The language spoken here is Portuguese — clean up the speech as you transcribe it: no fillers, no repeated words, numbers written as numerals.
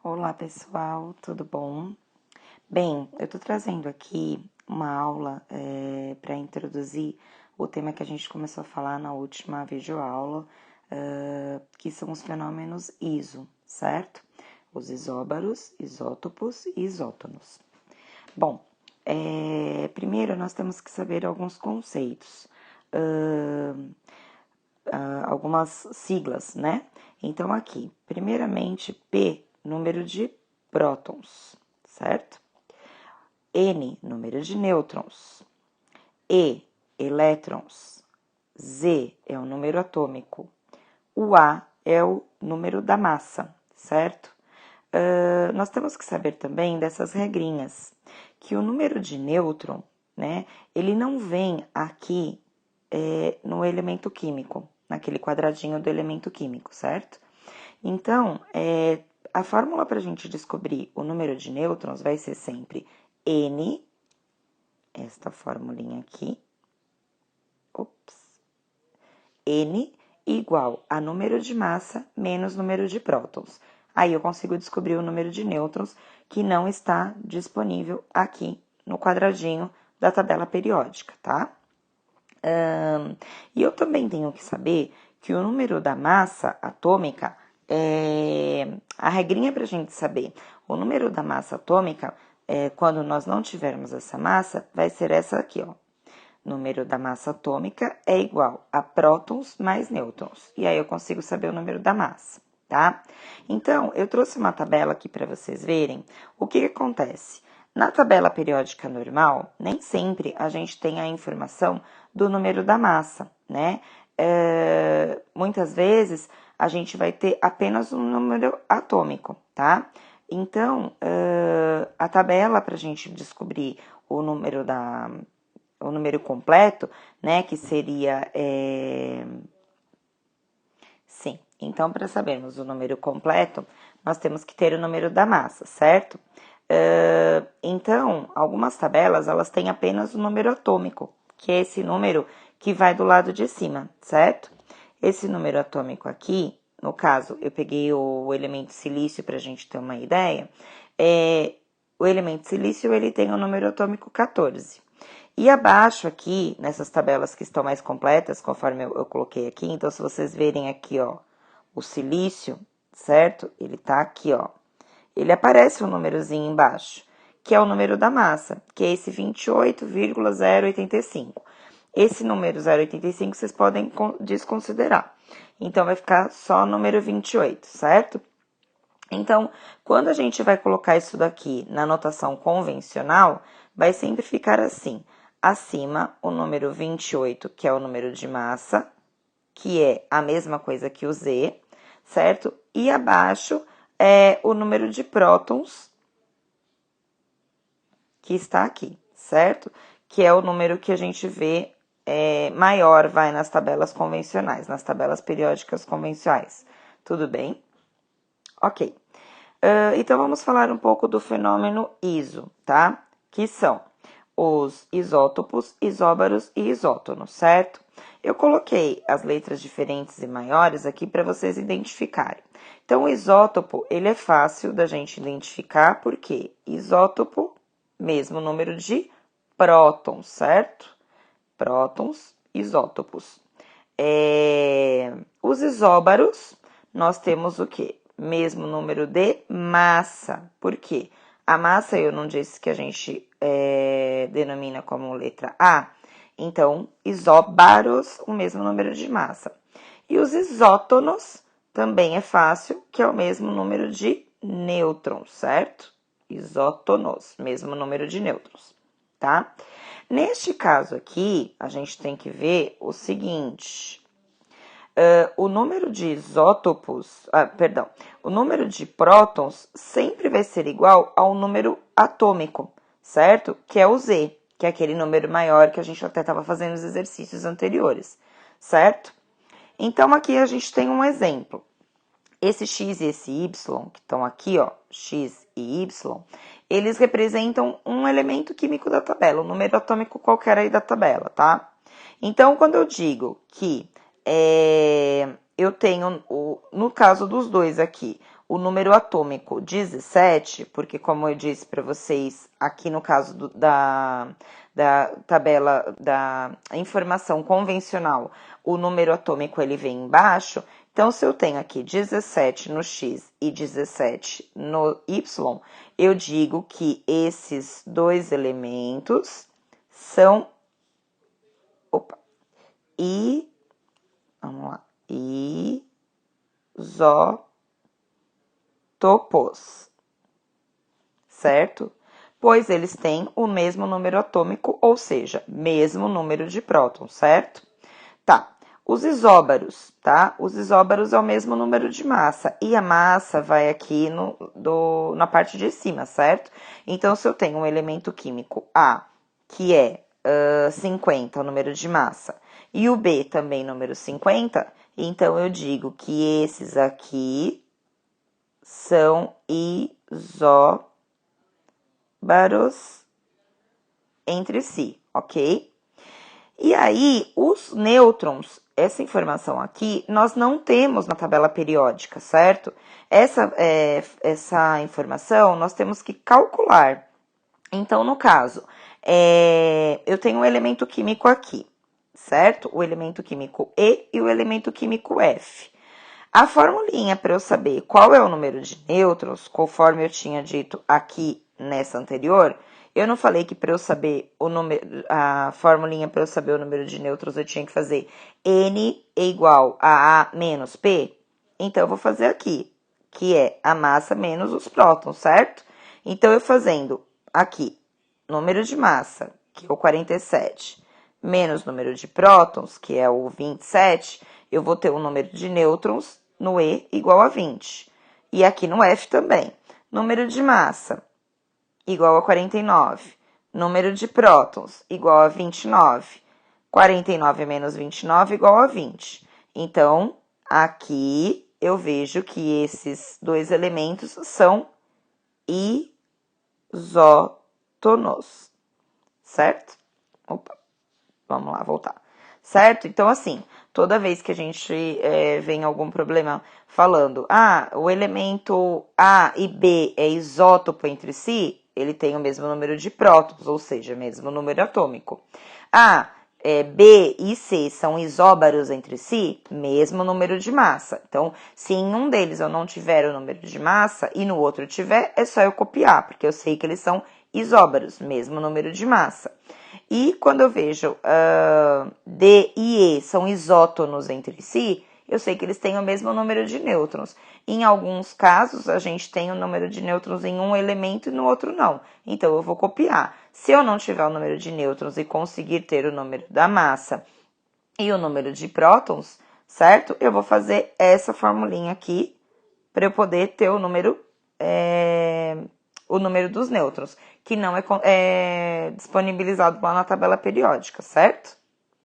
Olá pessoal, tudo bom? Bem, eu tô trazendo aqui uma aula para introduzir o tema que a gente começou a falar na última videoaula, que são os fenômenos ISO, certo? Os isóbaros, isótopos e isótonos. Bom, primeiro nós temos que saber alguns conceitos, algumas siglas, né? Então, aqui, primeiramente, P, número de prótons, certo? N, número de nêutrons. E, elétrons. Z é o número atômico. O A é o número da massa, certo? Nós temos que saber também dessas regrinhas, que o número de nêutron, né, ele não vem aqui no elemento químico, naquele quadradinho do elemento químico, certo? Então, a fórmula para a gente descobrir o número de nêutrons vai ser sempre N, esta formulinha aqui, N igual a número de massa menos número de prótons. Aí eu consigo descobrir o número de nêutrons que não está disponível aqui no quadradinho da tabela periódica, tá? E eu também tenho que saber que o número da massa atômica, a regrinha para a gente saber o número da massa atômica, quando nós não tivermos essa massa, vai ser essa aqui, ó. Número da massa atômica é igual a prótons mais nêutrons. E aí eu consigo saber o número da massa, tá? Então, eu trouxe uma tabela aqui para vocês verem o que acontece. Na tabela periódica normal, nem sempre a gente tem a informação do número da massa, né? Muitas vezes a gente vai ter apenas um número atômico, tá? Então, a tabela para a gente descobrir o número completo, né, que seria, sim, então para sabermos o número completo, nós temos que ter o número da massa, certo? Então, algumas tabelas, elas têm apenas o número atômico, que é esse número que vai do lado de cima, certo? Esse número atômico aqui, no caso, eu peguei o elemento silício para a gente ter uma ideia, o elemento silício, ele tem o número atômico 14. E abaixo aqui, nessas tabelas que estão mais completas, conforme eu coloquei aqui, então se vocês verem aqui, ó, o silício, certo? Ele tá aqui, ó. Ele aparece um númerozinho embaixo, que é o número da massa, que é esse 28,085. Esse número 0,85 vocês podem desconsiderar. Então, vai ficar só o número 28, certo? Então, quando a gente vai colocar isso daqui na notação convencional, vai sempre ficar assim. Acima, o número 28, que é o número de massa, que é a mesma coisa que o Z, certo? E abaixo é o número de prótons, que está aqui, certo? Que é o número que a gente vê maior, vai nas tabelas convencionais, nas tabelas periódicas convencionais. Tudo bem? Ok. Então, vamos falar um pouco do fenômeno ISO, tá? Que são os isótopos, isóbaros e isótonos, certo? Eu coloquei as letras diferentes e maiores aqui para vocês identificarem. Então, o isótopo, ele é fácil da gente identificar, porque isótopo, mesmo número de prótons, certo? Prótons, isótopos. Os isóbaros, nós temos o quê? Mesmo número de massa. Por quê? A massa eu não disse que a gente denomina como letra A. Então, isóbaros, o mesmo número de massa. E os isótonos também é fácil, que é o mesmo número de nêutrons, certo? Isótonos, mesmo número de nêutrons, tá? Neste caso aqui, a gente tem que ver o seguinte. O número de isótopos, o número de prótons sempre vai ser igual ao número atômico, certo? Que é o Z, que é aquele número maior que a gente até estava fazendo os exercícios anteriores, certo? Então, aqui a gente tem um exemplo. Esse X e esse Y, que estão aqui, ó, X e Y, eles representam um elemento químico da tabela, um número atômico qualquer aí da tabela, tá? Então, quando eu digo que eu tenho, no caso dos dois aqui, o número atômico 17, porque como eu disse para vocês, aqui no caso da tabela da informação convencional, o número atômico ele vem embaixo. Então, se eu tenho aqui 17 no X e 17 no Y, eu digo que esses dois elementos são vamos lá, isótopos, certo? Pois eles têm o mesmo número atômico, ou seja, mesmo número de prótons, certo? Tá, os isóbaros, tá? Os isóbaros é o mesmo número de massa, e a massa vai aqui na parte de cima, certo? Então, se eu tenho um elemento químico A, que é 50, o número de massa, e o B também número 50, então eu digo que esses aqui são isóbaros entre si, ok? E aí, os nêutrons, essa informação aqui, nós não temos na tabela periódica, certo? Essa informação nós temos que calcular. Então, no caso, eu tenho um elemento químico aqui, certo? O elemento químico E e o elemento químico F. A formulinha para eu saber qual é o número de nêutrons, conforme eu tinha dito aqui nessa anterior, eu não falei que para eu saber a formulinha para eu saber o número de nêutrons eu tinha que fazer N é igual a menos P? Então, eu vou fazer aqui, que é a massa menos os prótons, certo? Então, eu fazendo aqui número de massa, que é o 47, menos número de prótons, que é o 27, eu vou ter o número de nêutrons no E igual a 20. E aqui no F também. Número de massa igual a 49. Número de prótons igual a 29. 49 menos 29 igual a 20. Então, aqui eu vejo que esses dois elementos são isótonos, certo? Opa, vamos lá, voltar. Certo? Então, assim, toda vez que a gente vê em algum problema falando, o elemento A e B é isótopo entre si, ele tem o mesmo número de prótons, ou seja, mesmo número atômico. B e C são isóbaros entre si, mesmo número de massa. Então, se em um deles eu não tiver o número de massa e no outro tiver, é só eu copiar, porque eu sei que eles são isóbaros, mesmo número de massa. E quando eu vejo D e E são isótonos entre si, eu sei que eles têm o mesmo número de nêutrons. Em alguns casos, a gente tem o número de nêutrons em um elemento e no outro não. Então, eu vou copiar. Se eu não tiver o número de nêutrons e conseguir ter o número da massa e o número de prótons, certo? Eu vou fazer essa formulinha aqui para eu poder ter o número dos nêutrons, que não é disponibilizado lá na tabela periódica, certo?